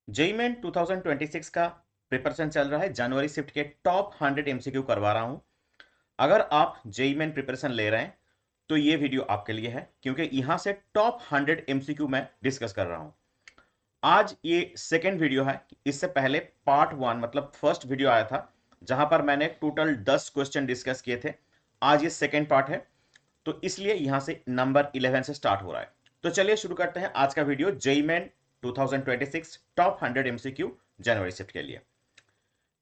JEE Main 2026 का preparation चल रहा है। जनवरी शिफ्ट के टॉप 100 एमसीक्यू करवा रहा हूं। अगर आप जेईई मेन प्रिपरेशन ले रहे हैं तो ये वीडियो आपके लिए है, क्योंकि यहां से टॉप 100 एमसीक्यू मैं डिस्कस कर रहा हूं। आज ये सेकेंड वीडियो है। इससे पहले पार्ट वन मतलब फर्स्ट वीडियो आया था जहां पर मैंने टोटल 10 क्वेश्चन डिस्कस किए थे। आज ये सेकेंड पार्ट है, तो इसलिए यहां से नंबर 11 से स्टार्ट हो रहा है। तो चलिए शुरू करते हैं आज का video. JEE Main 2026 top 100 MCQ जनवरी शिफ्ट के लिए।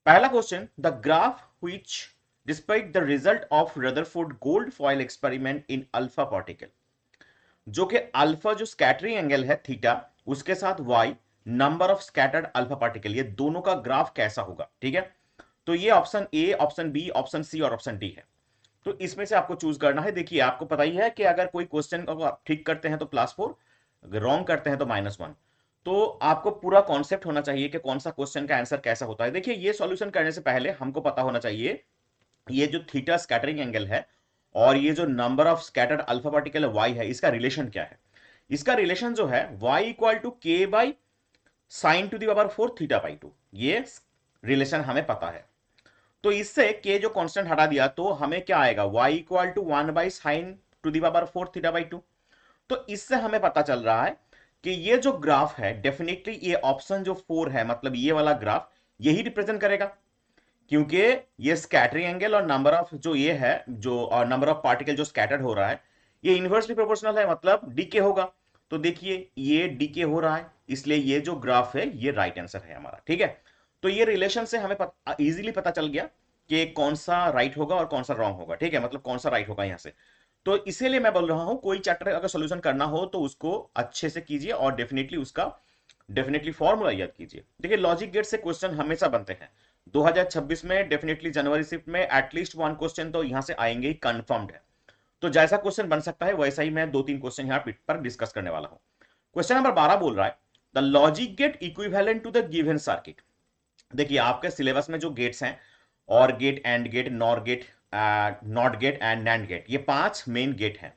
पहला question, the graph which despite the result of Rutherford gold foil experiment in alpha particle, जो कि अल्फा जो स्कैटरिंग एंगल है थीटा, उसके साथ y number of scattered alpha particle, ये दोनों का ग्राफ कैसा होगा। ठीक है, तो ये option A, option B, option C और ऑप्शन डी है। तो इसमें से आपको चूज करना है। देखिए आपको पता ही है कि अगर कोई क्वेश्चन को आप ठीक करते हैं तो +4, अगर रॉन्ग करते हैं तो -1। तो आपको पूरा कॉन्सेप्ट होना चाहिए कि कौन सा क्वेश्चन का आंसर कैसा होता है। देखिए ये सॉल्यूशन करने से पहले हमको पता होना चाहिए ये जो थीटा स्कैटरिंग एंगल है और ये जो number of scattered alpha particle y है, इसका रिलेशन क्या है। इसका रिलेशन जो है y equal to k by sine to the power 4 theta by 2, ये रिलेशन हमें पता है। तो इससे के जो कांस्टेंट हटा दिया तो हमें क्या आएगा, y equal to 1 by sine to the power 4 theta by 2। तो इससे हमें पता चल रहा है कि ये जो ग्राफ है डेफिनेटली ये ऑप्शन जो 4 है, मतलब ये वाला ग्राफ यही रिप्रेजेंट करेगा, क्योंकि ये स्कैटरिंग एंगल और नंबर ऑफ जो ये है जो और नंबर ऑफ पार्टिकल जो स्कैटर्ड हो रहा है ये इनवर्सली प्रोपोर्शनल है, मतलब डीके होगा। तो देखिए ये डीके हो रहा है, इसलिए ये जो ग्राफ है ये राइट आंसर है हमारा। ठीक है, तो ये रिलेशन से हमें इजीली पता चल गया कि कौन सा राइट होगा और कौन सा रॉन्ग होगा। ठीक है, मतलब कौन सा राइट होगा यहां से। तो इसीलिए मैं बोल रहा हूं कोई चैप्टर अगर सोल्यूशन करना हो तो उसको अच्छे से कीजिए और डेफिनेटली फॉर्मूला याद कीजिए। देखिए लॉजिक गेट से क्वेश्चन हमेशा बनते हैं। 2026 में डेफिनेटली जनवरी शिफ्ट में एटलीस्ट 1 क्वेश्चन तो यहां से आएंगे ही, कंफर्म्ड है। तो जैसा क्वेश्चन बन सकता है वैसा ही मैं 2-3 क्वेश्चन यहां पर डिस्कस करने वाला हूं। क्वेश्चन नंबर 12 बोल रहा है the logic gate equivalent to the given circuit. देखिए आपके सिलेबस में जो गेट्स हैं, OR gate, AND gate, NOR gate, NOT gate and NAND gate, ये 5 मेन गेट हैं।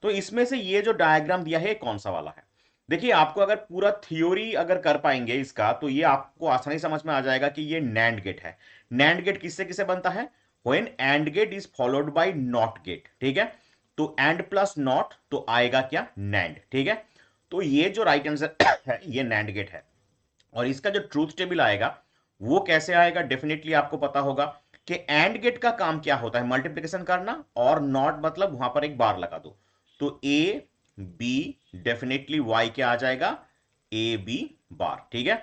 तो इसमें से ये जो डायग्राम दिया है कौन सा वाला है। देखिए आपको अगर पूरा थ्योरी अगर कर पाएंगे इसका तो ये आपको आसानी समझ में आ जाएगा कि ये नैंड गेट है। नैंड गेट किससे किससे बनता है, when AND gate is followed by NOT gate. ठीक है, तो एंड प्लस नॉट तो आएगा क्या, नैंड। ठीक है, तो ये जो राइट आंसर है ये नैंड गेट है। और इसका जो ट्रूथ टेबल आएगा वो कैसे आएगा, डेफिनेटली आपको पता होगा कि एंड गेट का काम क्या होता है, मल्टीप्लिकेशन करना, और नॉट मतलब वहां पर एक बार लगा दो। तो ए बी, डेफिनेटली वाई क्या आ जाएगा, ए बी बार। ठीक है,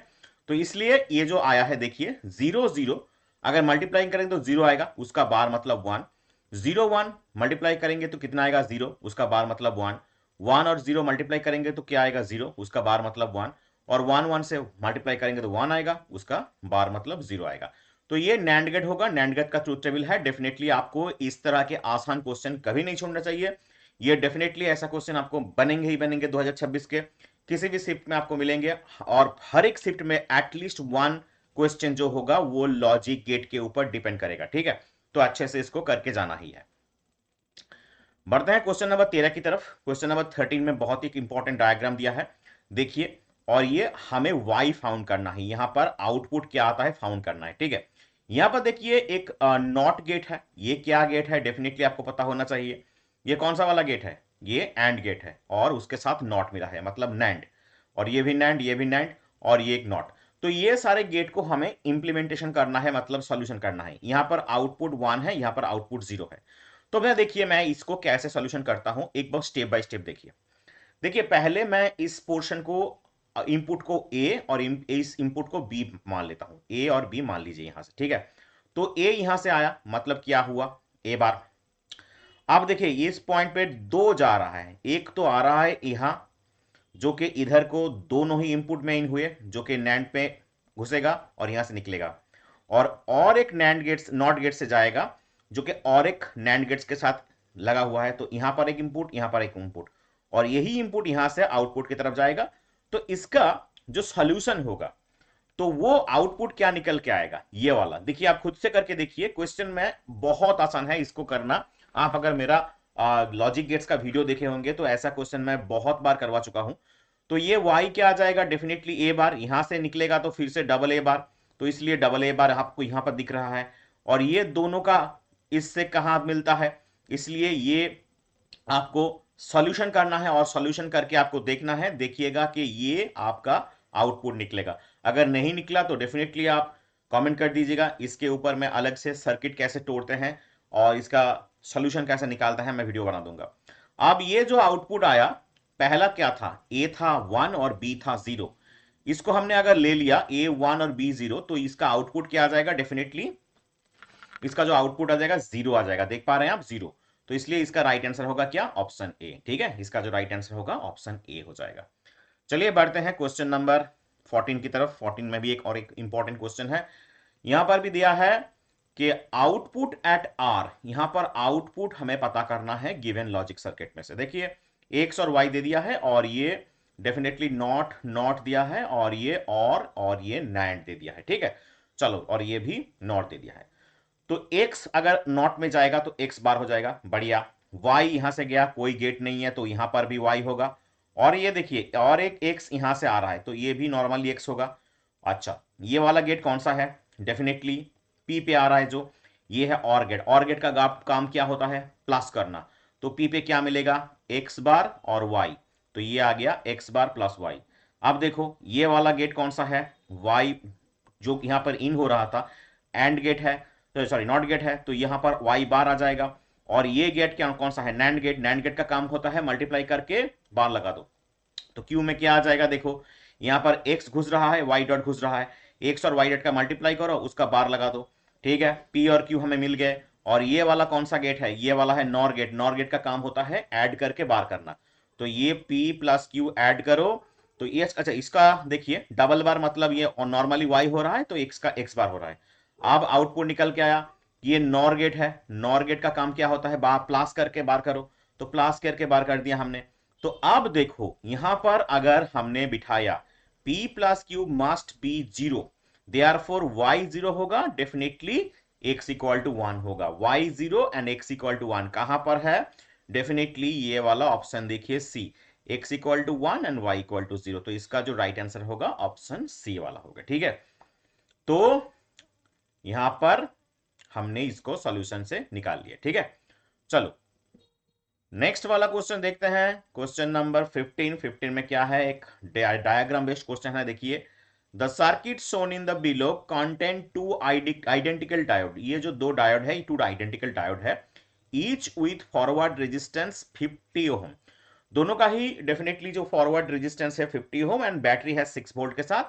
तो इसलिए ये जो आया है देखिए 0 0, अगर मल्टीप्लाइंग करेंगे तो 0 आएगा, उसका बार मतलब 1। 0 1 मल्टीप्लाई करेंगे तो कितना आएगा, 0, उसका बार मतलब 1। 1 और 0 मल्टीप्लाई करेंगे तो क्या आएगा, 0, उसका बार मतलब 1। और 1 1 से मल्टीप्लाई करेंगे तो 1 आएगा, उसका बार मतलब 0 आएगा। तो ये नैंड गेट होगा, नैंड गेट का ट्रूथ टेबल है। डेफिनेटली आपको इस तरह के आसान क्वेश्चन कभी नहीं छोड़ना चाहिए। ये डेफिनेटली ऐसा क्वेश्चन आपको बनेंगे ही बनेंगे 2026 के किसी भी शिफ्ट में आपको मिलेंगे, और हर एक शिफ्ट में एटलीस्ट 1 क्वेश्चन जो होगा वो लॉजिक गेट के ऊपर डिपेंड करेगा। ठीक है, तो अच्छे से इसको करके जाना ही है। बढ़ते हैं क्वेश्चन नंबर 13 की तरफ। क्वेश्चन नंबर 13 में बहुत ही इंपॉर्टेंट डायग्राम दिया है, देखिए। और ये हमें y फाउंड करना है, यहां पर आउटपुट क्या आता है फाउंड करना है। ठीक है, यहां पर देखिए एक नॉट गेट है, ये क्या गेट है डेफिनेटली आपको पता होना चाहिए। ये कौन सा वाला गेट है, ये एंड गेट है और उसके साथ नॉट मिला है मतलब नैंड, और ये भी नैंड, ये भी नैंड, और ये एक नॉट। तो ये सारे गेट को हमें इंप्लीमेंटेशन करना है, मतलब सॉल्यूशन करना है। यहां पर आउटपुट 1 है, यहां पर आउटपुट 0 है। तो मैं देखिए मैं इसको कैसे सॉल्यूशन करता हूं, एक बार स्टेप बाय स्टेप देखिए। देखिए पहले मैं इस पोर्शन को, इनपुट को ए और इस इनपुट को बी मान लेता हूं, ए और बी मान लीजिए यहां से। ठीक है, तो ए यहां से आया मतलब क्या हुआ, ए बार। अब देखिए इस पॉइंट पे 2 जा रहा है, एक तो आ रहा है यहां जो कि इधर को दोनों ही इनपुट में इन हुए, जो कि नैंड पे घुसेगा और यहां से निकलेगा। और एक नैंड गेट्स नॉट गेट से जाएगा जो कि और एक नैंड गेट्स के साथ लगा हुआ है। तो यहां पर एक इनपुट, यहां पर एक इनपुट, और यही इनपुट यहां से आउटपुट की तरफ जाएगा। तो इसका जो सॉल्यूशन होगा तो वो आउटपुट क्या निकल के आएगा, ये वाला। देखिए आप खुद से करके देखिए, क्वेश्चन में बहुत आसान है इसको करना। आप अगर मेरा लॉजिक गेट्स का वीडियो देखे होंगे तो ऐसा क्वेश्चन मैं बहुत बार करवा चुका हूं। तो ये y क्या आ जाएगा, डेफिनेटली a बार, यहां से निकलेगा तो फिर से डबल a बार, तो इसलिए डबल a बार आपको यहां पर दिख रहा है। और ये दोनों का इससे कहां मिलता है, इसलिए ये आपको सॉल्यूशन करना है और सॉल्यूशन करके आपको देखना है, देखिएगा कि ये आपका आउटपुट निकलेगा। अगर नहीं निकला तो डेफिनेटली आप कमेंट कर दीजिएगा, इसके ऊपर मैं अलग से सर्किट कैसे तोड़ते हैं और इसका सॉल्यूशन कैसे निकालता है मैं वीडियो बना दूंगा। अब ये जो आउटपुट आया, पहला क्या था, ए था 1 और बी था 0। इसको हमने अगर ले लिया ए 1 और बी 0, तो इसका आउटपुट क्या आ जाएगा, डेफिनेटली इसका जो आउटपुट आ जाएगा 0 आ जाएगा, देख पा रहे हैं आप 0। तो इसलिए इसका राइट आंसर होगा क्या, ऑप्शन ए। ठीक है, इसका जो राइट आंसर होगा ऑप्शन ए हो जाएगा। चलिए बढ़ते हैं क्वेश्चन नंबर 14 की तरफ। 14 में भी एक इंपॉर्टेंट क्वेश्चन है। यहां पर भी दिया है कि आउटपुट एट आर, यहां पर आउटपुट हमें पता करना है गिवन लॉजिक सर्किट में से। देखिए एक्स और वाई दे दिया है, और ये डेफिनेटली नॉट नॉट दिया है, और ये और ये नैंड दे दिया है। ठीक है, चलो, और ये भी नॉट दे दिया है। तो x अगर नॉट में जाएगा तो x बार हो जाएगा, बढ़िया। y यहां से गया, कोई गेट नहीं है, तो यहां पर भी y होगा। और ये देखिए, और एक x यहां से आ रहा है, तो ये भी नॉर्मली x होगा। अच्छा, ये वाला गेट कौन सा है, डेफिनेटली p पे आ रहा है, जो ये है और गेट। और गेट का काम क्या होता है, प्लस करना। तो p पे क्या मिलेगा, x बार और y, तो ये आ गया x बार प्लस y। अब देखो ये वाला गेट कौन सा है, y जो यहां पर इन हो रहा था, एंड गेट है, तो सॉरी नॉट गेट है, तो यहां पर y बार आ जाएगा। और ये गेट क्या कौन सा है, नैंड गेट। नैंड गेट का काम होता है मल्टीप्लाई करके बार लगा दो। तो क्यू में क्या आ जाएगा, देखो यहां पर x घुस रहा है, y डॉट घुस रहा है, x और y डॉट का मल्टीप्लाई करो, उसका बार लगा दो। ठीक है, p और q हमें मिल गए। और ये वाला कौन सा गेट है, ये वाला है नॉर गेट। नॉर गेट का काम होता है ऐड करके बार करना। तो ये p प्लस क्यू ऐड करो, तो ये अच्छा, इसका देखिए डबल बार मतलब ये नॉर्मली y हो रहा है, तो x का x बार हो रहा है। अब आउटपुट निकल के आया, ये नॉर गेट है। नॉर गेट का काम क्या होता है, बार प्लस करके बार करो, तो प्लस करके बार कर दिया हमने। तो अब देखो यहां पर अगर हमने बिठाया p plus Q must be 0, therefore y 0 होगा, डेफिनेटली x इक्वल टू 1 होगा। y 0 and x equal to 1 कहां पर है, डेफिनेटली ये वाला ऑप्शन देखिए C, x equal to 1 and y equal to 0। तो इसका जो राइट आंसर होगा ऑप्शन सी वाला होगा। ठीक है, तो यहां पर हमने इसको सॉल्यूशन से निकाल लिया। ठीक है, चलो नेक्स्ट वाला क्वेश्चन देखते हैं। Question number 15। 15 में क्या है, एक डायग्राम बेस्ड क्वेश्चन है। देखिए, the circuit shown in the below content two identical diode. ये जो दो डायोड है, टू आइडेंटिकल डायोड है, ईच विथ फॉरवर्ड रेजिस्टेंस 50 ओम। दोनों का ही डेफिनेटली जो फॉरवर्ड रेजिस्टेंस है 50 ओम, एंड बैटरी है 6 वोल्ट के साथ,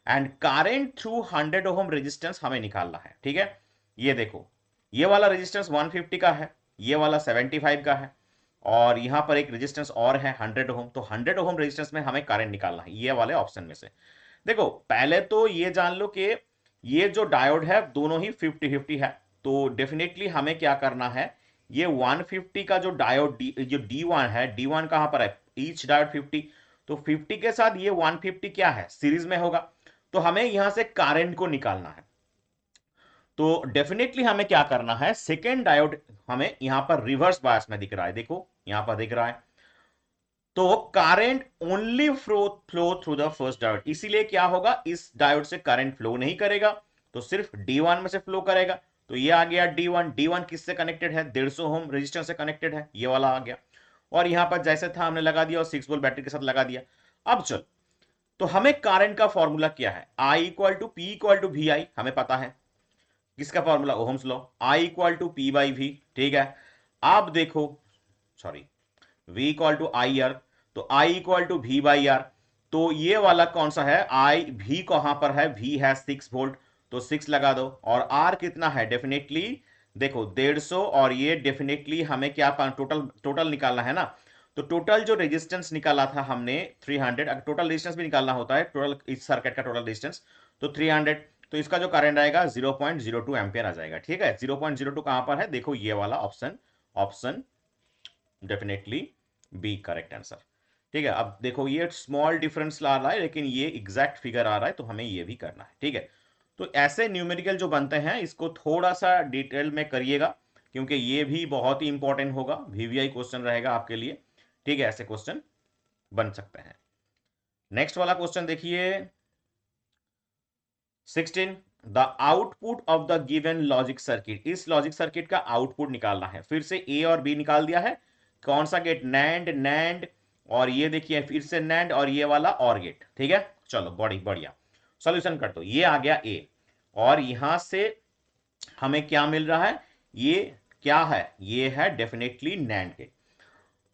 and current through 100 ohm resistance हमें निकालना है। ठीक है, ये देखो ये वाला रेजिस्टेंस 150 का है, ये वाला 75 का है, और यहां पर एक रेजिस्टेंस और है 100 ओम। तो 100 ओम रेजिस्टेंस में हमें करंट निकालना है, ये वाले ऑप्शन में से। देखो पहले तो ये जान लो कि ये जो डायोड है दोनों ही 50-50 है। तो डेफिनेटली हमें क्या करना है, ये 150 का जो डायोड जो D1 है, D1 कहां पर है, ईच डायोड 50, तो 50 के साथ ये 150 क्या है, सीरीज में होगा। तो हमें यहां से करंट को निकालना है। तो डेफिनेटली हमें क्या करना है, सेकेंड डायोड हमें यहां पर रिवर्स बायस में दिख रहा है, देखो यहां पर दिख रहा है। तो current only flow through the first diode, इसीलिए क्या होगा, इस डायोड से करंट फ्लो नहीं करेगा, तो सिर्फ D1 में से फ्लो करेगा। तो ये आ गया D1। D1 किससे कनेक्टेड है, 150 ओम रेजिस्टेंस से कनेक्टेड है, ये वाला आ गया। और यहां पर जैसे था हमने लगा दिया, और 6 वोल्ट बैटरी के साथ लगा दिया। अब चल, तो हमें करंट का फॉर्मूला क्या है, I equal to P equal to V I, हमें पता है किसका formula, Ohm's law, I equal to P by V. ठीक है, आप देखो, sorry, V equal to I R, तो I equal to V by R. तो ये वाला कौन सा है, I V कहां पर है, V है 6 वोल्ट, तो 6 लगा दो। और R कितना है, डेफिनेटली देखो 150, और ये डेफिनेटली हमें क्या टोटल टोटल निकालना है ना। तो टोटल जो रेजिस्टेंस निकाला था हमने 300, अगर टोटल रेजिस्टेंस भी निकालना होता है, टोटल इस सर्किट का टोटल रेजिस्टेंस तो 300, तो इसका जो करंट आएगा 0.02 एम्पियर आ जाएगा। ठीक है, 0.02 कहां पर है, देखो ये वाला option, option definitely be correct answer. ठीक है, अब देखो ये स्मॉल डिफरेंस ला रहा है, लेकिन ये एग्जैक्ट फिगर आ रहा है, तो हमें ये भी करना है। ठीक है, तो ऐसे न्यूमेरिकल जो बनते हैं इसको थोड़ा सा डिटेल में करिएगा, क्योंकि ये भी बहुत ही इंपॉर्टेंट होगा, वीवीआई क्वेश्चन रहेगा आपके लिए। ठीक है, ऐसे क्वेश्चन बन सकते हैं। नेक्स्ट वाला क्वेश्चन देखिए 16, the output of the given logic circuit, इस लॉजिक सर्किट का आउटपुट निकालना है। फिर से ए और बी निकाल दिया है, कौन सा गेट, नैंड नैंड, और ये देखिए फिर से नैंड और ये वाला और गेट, ठीक है। चलो बड़ी बढ़िया, सॉल्यूशन कर दो। ये आ गया ए, और यहां से हमें क्या मिल रहा है, ये क्या है, ये है डेफिनेटली नैंड गेट।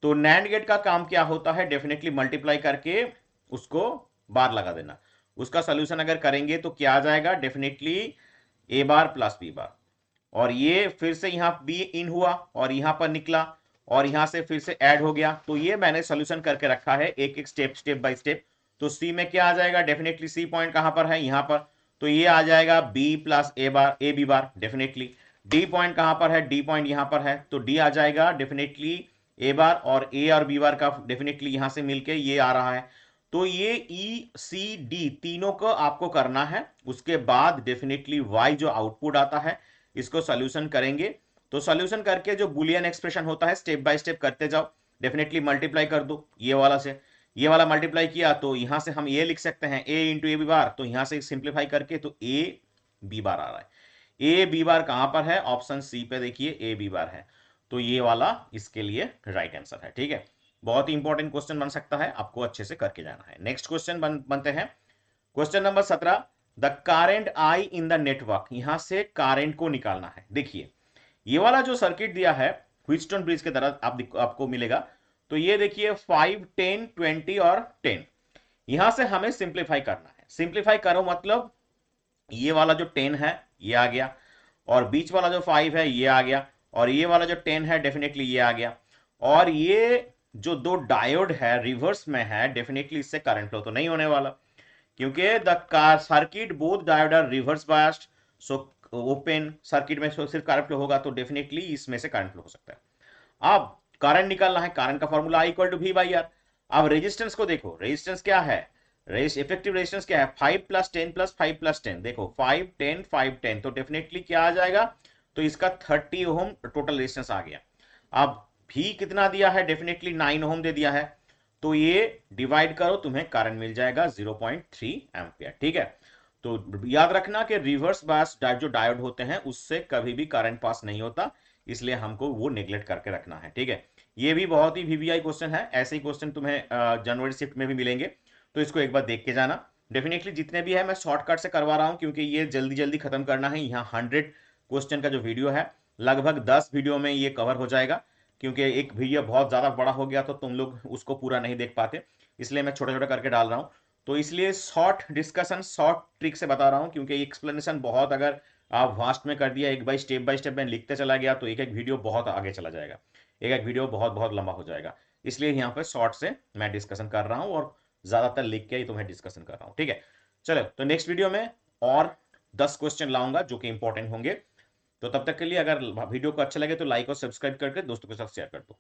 तो नैंड गेट का काम क्या होता है, डेफिनेटली मल्टीप्लाई करके उसको बार लगा देना। उसका सोल्यूशन अगर करेंगे तो क्या आ जाएगा, डेफिनेटली ए बार प्लस बी बार, और ये फिर से यहां बी इन हुआ और यहां पर निकला और यहां से फिर से ऐड हो गया। तो ये मैंने सोल्यूशन करके रखा है एक एक स्टेप, स्टेप बाय स्टेप। तो सी में क्या आ जाएगा, डेफिनेटली सी पॉइंट कहां पर है, यहां पर। तो ये आ जाएगा B plus A bar, A B bar definitely. D point कहां पर है, डी पॉइंट यहां पर है, तो डी आ जाएगा डेफिनेटली ए बार, और ए और बी बार का डेफिनेटली यहां से मिलके ये आ रहा है। तो ये ई सी डी तीनों को आपको करना है। उसके बाद डेफिनेटली वाई जो आउटपुट आता है, इसको सोल्यूशन करेंगे। तो सोल्यूशन करके जो बुलियन एक्सप्रेशन होता है स्टेप बाय स्टेप करते जाओ, डेफिनेटली मल्टीप्लाई कर दो ये वाला से, ये वाला मल्टीप्लाई किया तो यहां से हम ये लिख सकते हैं ए इंटू ए बी बार, तो यहां से सिंप्लीफाई करके तो ए बी बार आ रहा है। ए बी बार कहां पर है, ऑप्शन सी पे देखिए ए बी बार है। तो ये वाला इसके लिए राइट आंसर है, ठीक है। बहुत ही इंपॉर्टेंट क्वेश्चन बन सकता है, आपको अच्छे से करके जाना है। नेक्स्ट क्वेश्चन बनते हैं question number 17, the current I in the network, यहां से करंट को निकालना है। देखिए ये वाला जो सर्किट दिया है व्हीटस्टोन ब्रिज के तरह आपको मिलेगा। तो ये देखिए 5 10 20 और 10, यहां से हमें सिंप्लीफाई करना है। सिंप्लीफाई करो मतलब ये वाला जो 10 है ये आ गया, और बीच वाला जो 5 है ये आ गया, और ये वाला जो 10 है डेफिनेटली ये आ गया, और ये जो दो डायोड है रिवर्स में है, डेफिनेटली इससे करंट फ्लो तो नहीं होने वाला, क्योंकि the car circuit both diode are reverse biased. So open circuit में सिर्फ करंट फ्लो होगा, तो डेफिनेटली इसमें से करंट फ्लो हो सकता है। अब करंट निकालना है, करंट का formula I equal to V by R. अब रेजिस्टेंस को देखो, रेजिस्टेंस क्या है, इफेक्टिव रेजिस्टेंस क्या है, 5 प्लस 10 प्लस 5 प्लस 10, देखो 5 10 5 10, तो डेफिनेटली क्या आ जाएगा, तो इसका 30 ओम टोटल रेजिस्टेंस आ गया। अब भी कितना दिया है, डेफिनेटली 9 ओम दे दिया है, तो ये डिवाइड करो तुम्हें करंट मिल जाएगा 0.3 एम्पियर, ठीक है। तो याद रखना कि रिवर्स बायस जो डायोड होते हैं उससे कभी भी करंट पास नहीं होता, इसलिए हमको वो नेग्लेक्ट करके रखना है, ठीक है। ये भी बहुत ही वीवीआई क्वेश्चन है, ऐसे ही क्वेश्चन तुम्हें जनवरी शिफ्ट में भी मिलेंगे, तो इसको एक बार देख के जाना। डेफिनेटली जितने भी है मैं शॉर्टकट से करवा रहा हूं, क्योंकि ये जल्दी जल्दी खत्म करना है। यहाँ 100 क्वेश्चन का जो वीडियो है लगभग 10 वीडियो में ये कवर हो जाएगा, क्योंकि एक वीडियो बहुत ज्यादा बड़ा हो गया तो तुम लोग उसको पूरा नहीं देख पाते, इसलिए मैं छोटा छोटा करके डाल रहा हूँ। तो इसलिए शॉर्ट डिस्कशन शॉर्ट ट्रिक से बता रहा हूँ, क्योंकि एक्सप्लेनेशन बहुत अगर आप वास्ट में कर दिया एक बाय स्टेप में लिखते चला गया तो एक एक वीडियो बहुत आगे चला जाएगा, एक एक वीडियो बहुत बहुत लंबा हो जाएगा। इसलिए यहाँ पे शॉर्ट से मैं डिस्कशन कर रहा हूँ और ज्यादातर लिख के ही तुम्हें डिस्कशन कर रहा हूँ, ठीक है। चलो तो नेक्स्ट वीडियो में और 10 क्वेश्चन लाऊंगा जो कि इंपॉर्टेंट होंगे। तो तब तक के लिए अगर वीडियो को अच्छा लगे तो लाइक और सब्सक्राइब करके दोस्तों के साथ शेयर कर दो।